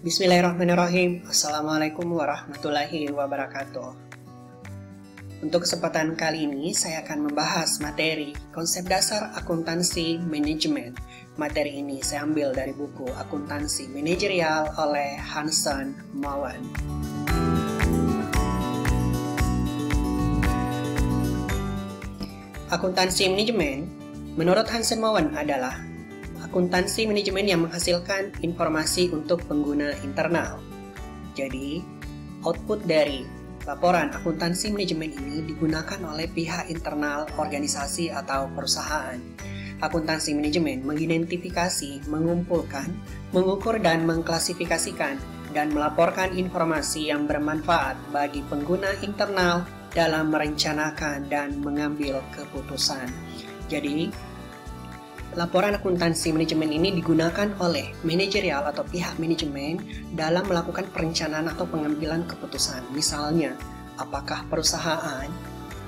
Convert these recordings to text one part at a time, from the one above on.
Bismillahirrahmanirrahim. Assalamualaikum warahmatullahi wabarakatuh. Untuk kesempatan kali ini, saya akan membahas materi konsep dasar akuntansi manajemen. Materi ini saya ambil dari buku Akuntansi Manajerial oleh Hansen Mowen. Akuntansi manajemen, menurut Hansen Mowen adalah akuntansi manajemen yang menghasilkan informasi untuk pengguna internal. Jadi, output dari laporan akuntansi manajemen ini digunakan oleh pihak internal organisasi atau perusahaan. Akuntansi manajemen mengidentifikasi, mengumpulkan, mengukur dan mengklasifikasikan dan melaporkan informasi yang bermanfaat bagi pengguna internal dalam merencanakan dan mengambil keputusan. Jadi, laporan akuntansi manajemen ini digunakan oleh manajerial atau pihak manajemen dalam melakukan perencanaan atau pengambilan keputusan. Misalnya, apakah perusahaan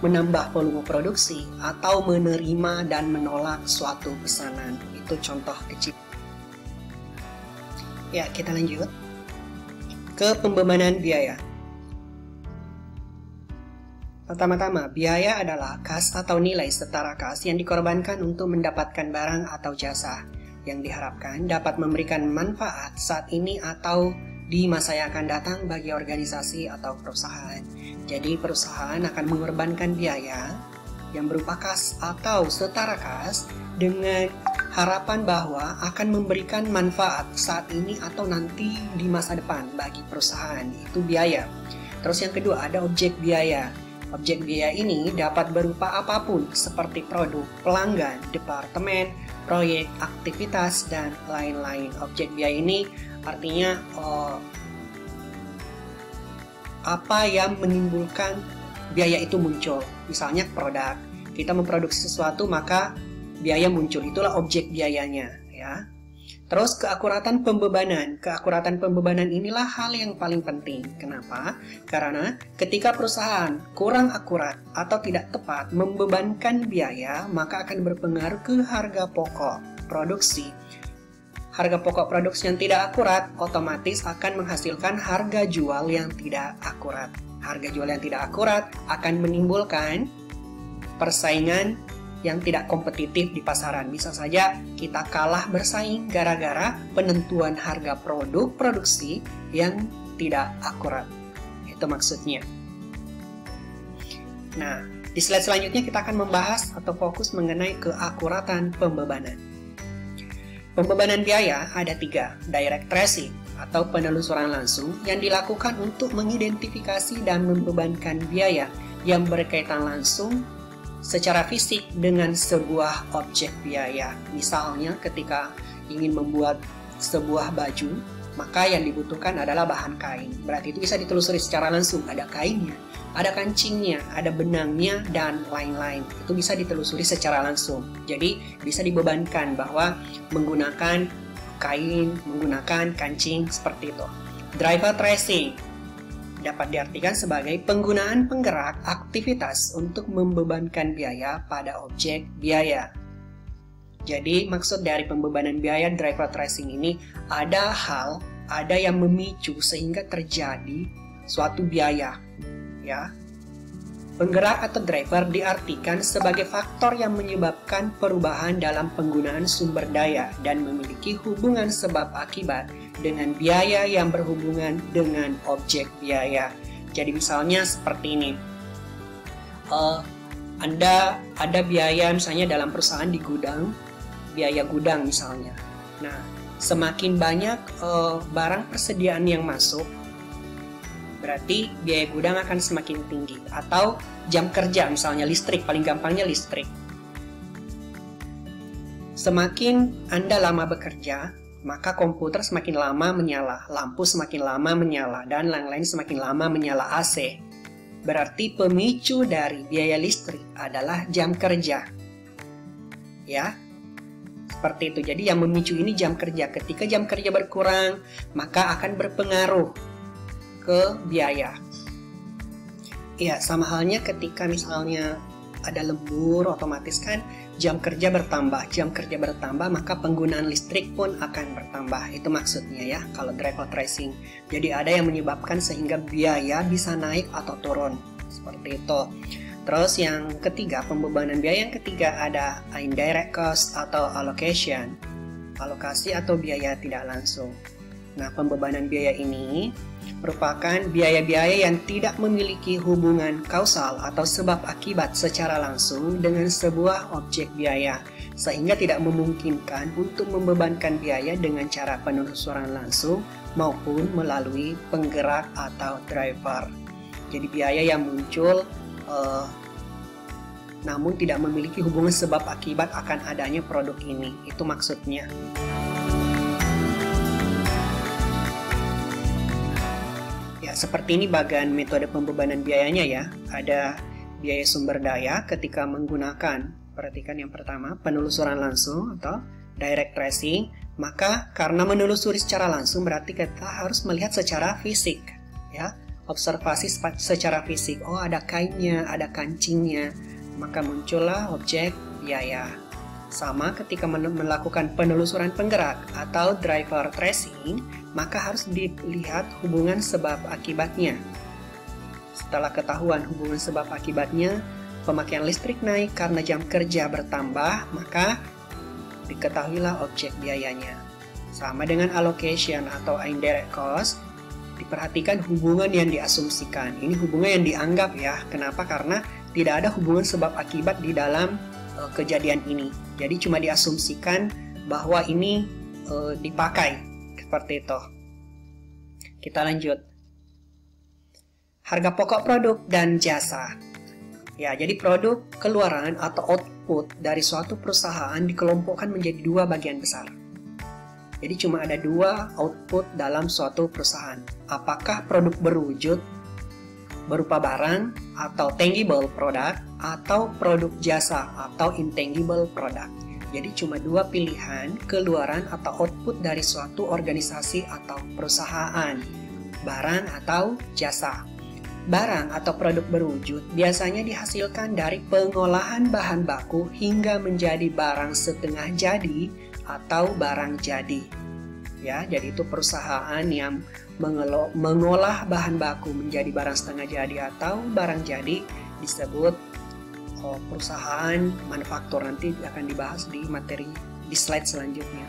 menambah volume produksi atau menerima dan menolak suatu pesanan. Itu contoh kecil. Ya, kita lanjut ke pembebanan biaya. Pertama-tama, biaya adalah kas atau nilai setara kas yang dikorbankan untuk mendapatkan barang atau jasa yang diharapkan dapat memberikan manfaat saat ini atau di masa yang akan datang bagi organisasi atau perusahaan. Jadi, perusahaan akan mengorbankan biaya yang berupa kas atau setara kas dengan harapan bahwa akan memberikan manfaat saat ini atau nanti di masa depan bagi perusahaan. Itu biaya. Terus yang kedua, ada objek biaya. Objek biaya ini dapat berupa apapun seperti produk, pelanggan, departemen, proyek, aktivitas, dan lain-lain. Objek biaya ini artinya apa yang menimbulkan biaya itu muncul. Misalnya produk, kita memproduksi sesuatu maka biaya muncul, itulah objek biayanya, ya. Terus keakuratan pembebanan. Keakuratan pembebanan inilah hal yang paling penting. Kenapa? Karena ketika perusahaan kurang akurat atau tidak tepat membebankan biaya, maka akan berpengaruh ke harga pokok produksi. Harga pokok produksi yang tidak akurat otomatis akan menghasilkan harga jual yang tidak akurat. Harga jual yang tidak akurat akan menimbulkan persaingan yang tidak kompetitif di pasaran. Bisa saja kita kalah bersaing gara-gara penentuan harga produk produksi yang tidak akurat. Itu maksudnya. Nah, di slide selanjutnya kita akan membahas atau fokus mengenai keakuratan pembebanan. Pembebanan biaya ada 3, direct tracing atau penelusuran langsung yang dilakukan untuk mengidentifikasi dan membebankan biaya yang berkaitan langsung secara fisik dengan sebuah objek biaya. Misalnya ketika ingin membuat sebuah baju, maka yang dibutuhkan adalah bahan kain. Berarti itu bisa ditelusuri secara langsung. Ada kainnya, ada kancingnya, ada benangnya, dan lain-lain. Itu bisa ditelusuri secara langsung. Jadi bisa dibebankan bahwa menggunakan kain, menggunakan kancing seperti itu. Driver tracing dapat diartikan sebagai penggunaan penggerak aktivitas untuk membebankan biaya pada objek biaya. Jadi maksud dari pembebanan biaya driver tracing ini ada yang memicu sehingga terjadi suatu biaya, ya. Penggerak atau driver diartikan sebagai faktor yang menyebabkan perubahan dalam penggunaan sumber daya dan memiliki hubungan sebab akibat dengan biaya yang berhubungan dengan objek biaya. Jadi misalnya seperti ini, Anda ada biaya misalnya dalam perusahaan di gudang, biaya gudang misalnya. Nah, semakin banyak barang persediaan yang masuk, berarti biaya gudang akan semakin tinggi. Atau jam kerja misalnya, listrik, paling gampangnya listrik. Semakin Anda lama bekerja, maka komputer semakin lama menyala, lampu semakin lama menyala, dan lain-lain semakin lama menyala AC. Berarti pemicu dari biaya listrik adalah jam kerja. Ya, seperti itu. Jadi yang memicu ini jam kerja. Ketika jam kerja berkurang, maka akan berpengaruh ke biaya. Ya, sama halnya ketika misalnya ada lembur, otomatis kan jam kerja bertambah. Jam kerja bertambah, maka penggunaan listrik pun akan bertambah. Itu maksudnya ya, kalau drive out tracing. Jadi ada yang menyebabkan sehingga biaya bisa naik atau turun. Seperti itu. Terus yang ketiga, pembebanan biaya yang ketiga ada indirect cost atau allocation. Alokasi atau biaya tidak langsung. Nah, pembebanan biaya ini merupakan biaya-biaya yang tidak memiliki hubungan kausal atau sebab akibat secara langsung dengan sebuah objek biaya, sehingga tidak memungkinkan untuk membebankan biaya dengan cara penelusuran langsung maupun melalui penggerak atau driver. Jadi biaya yang muncul namun tidak memiliki hubungan sebab akibat akan adanya produk ini. Itu maksudnya. Ya, seperti ini bagian metode pembebanan biayanya ya. Ada biaya sumber daya ketika menggunakan, perhatikan yang pertama, penelusuran langsung atau direct tracing. Maka karena menelusuri secara langsung berarti kita harus melihat secara fisik ya. Observasi secara fisik, oh ada kainnya, ada kancingnya, maka muncullah objek biaya. Sama ketika melakukan penelusuran penggerak atau driver tracing, maka harus dilihat hubungan sebab akibatnya. Setelah ketahuan hubungan sebab akibatnya, pemakaian listrik naik karena jam kerja bertambah, maka diketahuilah objek biayanya. Sama dengan allocation atau indirect cost, diperhatikan hubungan yang diasumsikan. Ini hubungan yang dianggap ya. Kenapa? Karena tidak ada hubungan sebab akibat di dalam kejadian ini. Jadi cuma diasumsikan bahwa ini dipakai. Seperti itu. Kita lanjut. Harga pokok produk dan jasa. Ya, jadi produk, keluaran atau output dari suatu perusahaan dikelompokkan menjadi dua bagian besar. Jadi cuma ada dua output dalam suatu perusahaan. Apakah produk berwujud berupa barang atau tangible product, atau produk jasa atau intangible product. Jadi cuma dua pilihan keluaran atau output dari suatu organisasi atau perusahaan, barang atau jasa. Barang atau produk berwujud biasanya dihasilkan dari pengolahan bahan baku hingga menjadi barang setengah jadi atau barang jadi. Ya, jadi itu perusahaan yang mengolah bahan baku menjadi barang setengah jadi atau barang jadi disebut perusahaan manufaktur. Nanti akan dibahas di materi di slide selanjutnya.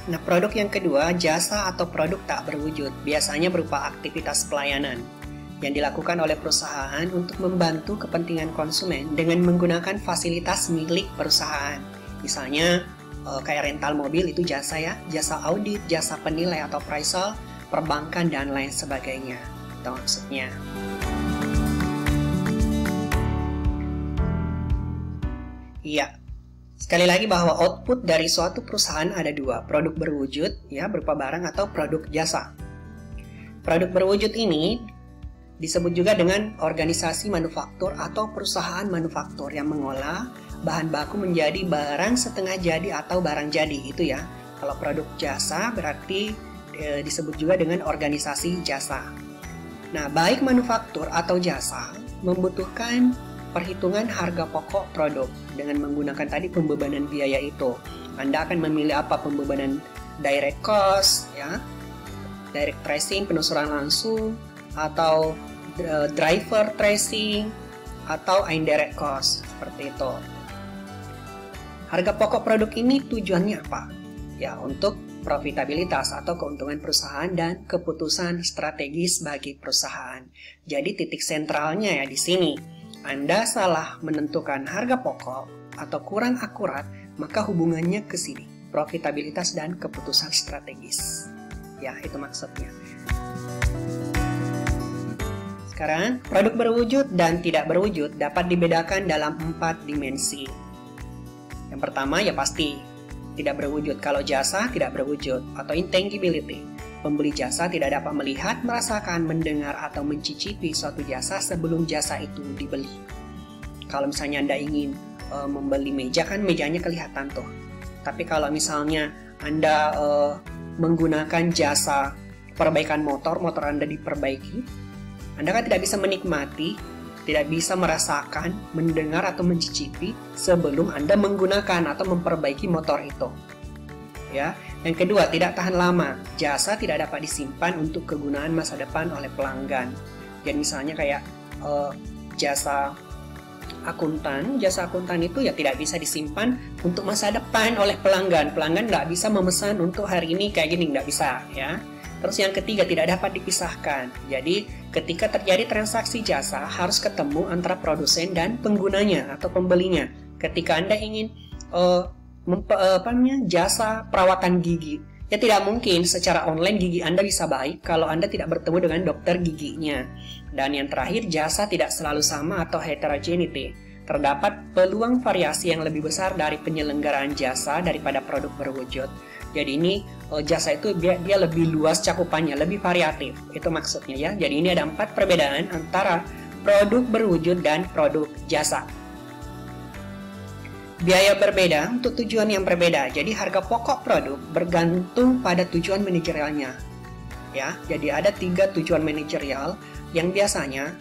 Nah, produk yang kedua, jasa atau produk tak berwujud, biasanya berupa aktivitas pelayanan yang dilakukan oleh perusahaan untuk membantu kepentingan konsumen dengan menggunakan fasilitas milik perusahaan. Misalnya kayak rental mobil itu jasa ya, jasa audit, jasa penilai atau appraisal, perbankan dan lain sebagainya. Itu maksudnya. Iya. Sekali lagi bahwa output dari suatu perusahaan ada dua, produk berwujud ya berupa barang atau produk jasa. Produk berwujud ini disebut juga dengan organisasi manufaktur atau perusahaan manufaktur yang mengolah bahan baku menjadi barang setengah jadi atau barang jadi, itu ya. Kalau produk jasa berarti disebut juga dengan organisasi jasa. Nah, baik manufaktur atau jasa membutuhkan perhitungan harga pokok produk dengan menggunakan tadi pembebanan biaya itu. Anda akan memilih apa, pembebanan direct cost ya, direct tracing, penelusuran langsung, atau driver tracing, atau indirect cost, seperti itu. Harga pokok produk ini tujuannya apa? Ya, untuk profitabilitas atau keuntungan perusahaan dan keputusan strategis bagi perusahaan. Jadi titik sentralnya ya di sini. Anda salah menentukan harga pokok atau kurang akurat, maka hubungannya ke sini, profitabilitas dan keputusan strategis. Ya, itu maksudnya. Sekarang, produk berwujud dan tidak berwujud dapat dibedakan dalam 4 dimensi. Yang pertama ya pasti tidak berwujud. Kalau jasa tidak berwujud atau intangibility. Pembeli jasa tidak dapat melihat, merasakan, mendengar, atau mencicipi suatu jasa sebelum jasa itu dibeli. Kalau misalnya Anda ingin membeli meja, kan mejanya kelihatan tuh. Tapi kalau misalnya Anda menggunakan jasa perbaikan motor Anda diperbaiki, Anda kan tidak bisa menikmati tidak bisa merasakan, mendengar, atau mencicipi sebelum Anda menggunakan atau memperbaiki motor itu. Ya. Yang kedua, tidak tahan lama. Jasa tidak dapat disimpan untuk kegunaan masa depan oleh pelanggan. Jadi misalnya kayak jasa akuntan itu ya tidak bisa disimpan untuk masa depan oleh pelanggan. Pelanggan nggak bisa memesan untuk hari ini kayak gini, nggak bisa ya. Terus yang ketiga, tidak dapat dipisahkan. Jadi ketika terjadi transaksi jasa harus ketemu antara produsen dan penggunanya atau pembelinya. Ketika Anda ingin jasa perawatan gigi, ya tidak mungkin secara online gigi Anda bisa baik kalau Anda tidak bertemu dengan dokter giginya. Dan yang terakhir, jasa tidak selalu sama atau heterogeneity. Terdapat peluang variasi yang lebih besar dari penyelenggaraan jasa daripada produk berwujud. Jadi ini jasa itu dia lebih luas cakupannya, lebih variatif. Itu maksudnya ya. Jadi ini ada 4 perbedaan antara produk berwujud dan produk jasa. Biaya berbeda untuk tujuan yang berbeda. Jadi harga pokok produk bergantung pada tujuan manajerialnya. Ya, jadi ada 3 tujuan manajerial yang biasanya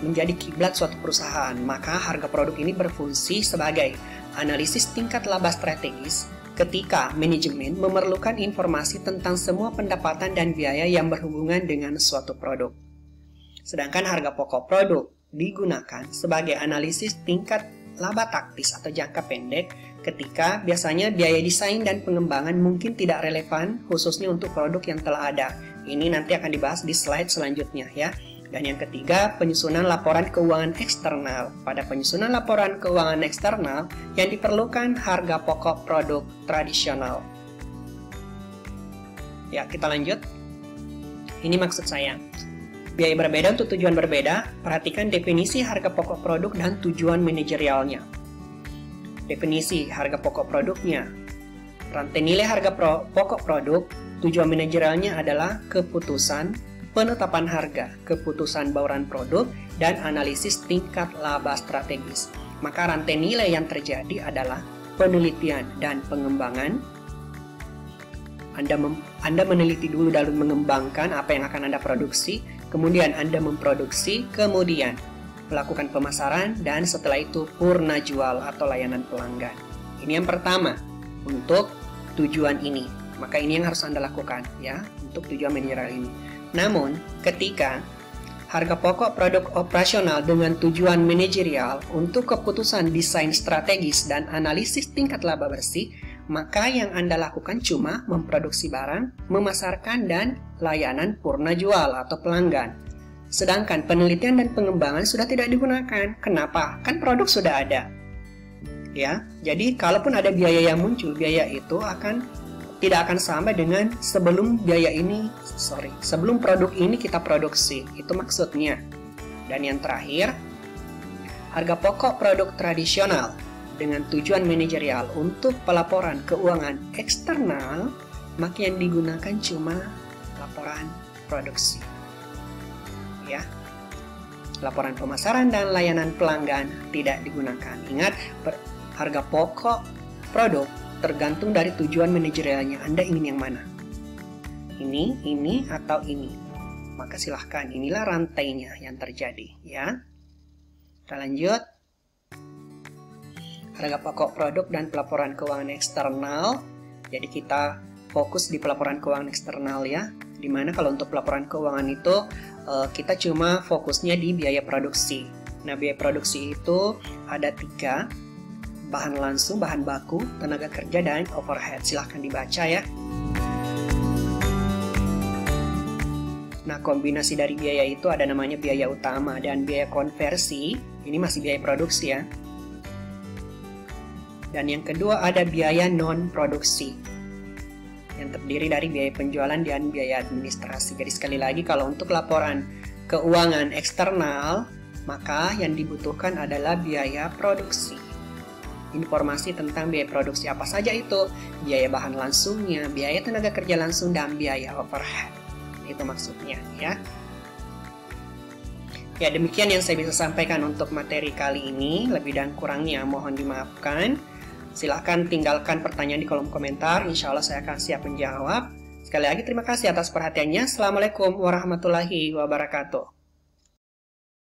menjadi kiblat suatu perusahaan. Maka harga produk ini berfungsi sebagai analisis tingkat laba strategis ketika manajemen memerlukan informasi tentang semua pendapatan dan biaya yang berhubungan dengan suatu produk. Sedangkan harga pokok produk digunakan sebagai analisis tingkat laba taktis atau jangka pendek ketika biasanya biaya desain dan pengembangan mungkin tidak relevan khususnya untuk produk yang telah ada. Ini nanti akan dibahas di slide selanjutnya ya. Dan yang ketiga, penyusunan laporan keuangan eksternal. Pada penyusunan laporan keuangan eksternal yang diperlukan harga pokok produk tradisional. Ya, kita lanjut. Ini maksud saya. Biaya berbeda untuk tujuan berbeda. Perhatikan definisi harga pokok produk dan tujuan manajerialnya. Definisi harga pokok produknya. Rantai nilai harga pokok produk, tujuan manajerialnya adalah keputusan penetapan harga, keputusan bauran produk, dan analisis tingkat laba strategis. Maka rantai nilai yang terjadi adalah penelitian dan pengembangan. Anda meneliti dulu dalam mengembangkan apa yang akan Anda produksi, kemudian Anda memproduksi, kemudian melakukan pemasaran, dan setelah itu purna jual atau layanan pelanggan. Ini yang pertama untuk tujuan ini. Maka ini yang harus Anda lakukan ya untuk tujuan manajerial ini. Namun, ketika harga pokok produk operasional dengan tujuan manajerial untuk keputusan desain strategis dan analisis tingkat laba bersih, maka yang Anda lakukan cuma memproduksi barang, memasarkan, dan layanan purna jual atau pelanggan. Sedangkan penelitian dan pengembangan sudah tidak digunakan. Kenapa? Kan produk sudah ada. Ya, jadi kalaupun ada biaya yang muncul, biaya itu tidak akan sama dengan sebelum sebelum produk ini kita produksi. Itu maksudnya. Dan yang terakhir, harga pokok produk tradisional dengan tujuan manajerial untuk pelaporan keuangan eksternal, maka yang digunakan cuma laporan produksi. Ya. Laporan pemasaran dan layanan pelanggan tidak digunakan. Ingat, harga pokok produk tergantung dari tujuan manajerialnya. Anda ingin yang mana? Ini, atau ini? Maka silahkan, inilah rantainya yang terjadi ya. Kita lanjut. Harga pokok produk dan pelaporan keuangan eksternal. Jadi kita fokus di pelaporan keuangan eksternal ya. Dimana kalau untuk pelaporan keuangan itu kita cuma fokusnya di biaya produksi. Nah, biaya produksi itu ada 3. Bahan langsung, bahan baku, tenaga kerja, dan overhead. Silahkan dibaca ya. Nah, kombinasi dari biaya itu ada namanya biaya utama dan biaya konversi. Ini masih biaya produksi ya. Dan yang kedua ada biaya non-produksi, yang terdiri dari biaya penjualan dan biaya administrasi. Jadi sekali lagi, kalau untuk laporan keuangan eksternal, maka yang dibutuhkan adalah biaya produksi. Informasi tentang biaya produksi apa saja itu, biaya bahan langsungnya, biaya tenaga kerja langsung, dan biaya overhead. Itu maksudnya ya. Ya, demikian yang saya bisa sampaikan untuk materi kali ini. Lebih dan kurangnya mohon dimaafkan. Silahkan tinggalkan pertanyaan di kolom komentar, insya Allah saya akan siap menjawab. Sekali lagi terima kasih atas perhatiannya. Assalamualaikum warahmatullahi wabarakatuh.